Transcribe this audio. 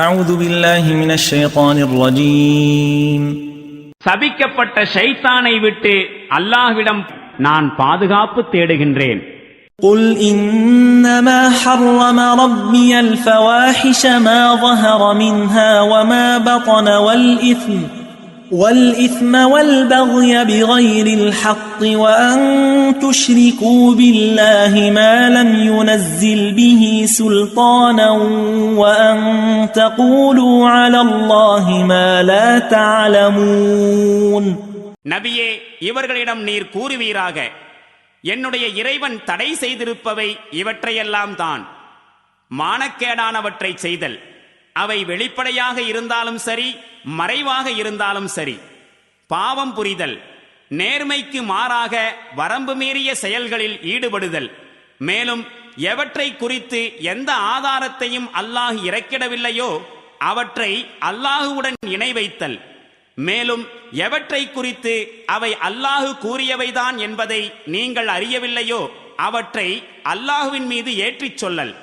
أعوذ بالله من الشيطان الرجيم. சபிக்கப்பட்ட ஷைத்தானை விட்டு அல்லாஹ்விடம் நான் பாதுகாப்பு தேடுகின்றேன். قل إنما حرم ربي الفواحش ما ظهر منها وما بطن والإثم والبغي بغير الحق وأن تشركوا بالله ما لم ينزل به سلطانا وأن تقولوا على الله ما لا تعلمون. நபியே, இவர்களிடம் நீர் கூறுவீராக, என்னுடைய இறைவன் தடை செய்திருப்பவை இவற்றையெல்லாம் தான். மானக்கேடானவற்றை செய்தல், அவை வெளிப்படையாக இருந்தாலும் சரி மறைவாக இருந்தாலும் சரி. பாவம் புரிதல், நேர்மைக்கு மாறாக வரம்பு மீறிய செயல்களில் ஈடுபடுதல். மேலும் எவற்றை குறித்து எந்த ஆதாரத்தையும் அல்லாஹ் இறக்கிடவில்லையோ அவற்றை அல்லாஹுவுடன் இணை வைத்தல். மேலும் எவற்றை குறித்து அவை அல்லாஹு கூறியவைதான் என்பதை நீங்கள் அறியவில்லையோ அவற்றை அல்லாஹுவின் மீது ஏற்றிச் சொல்லல்.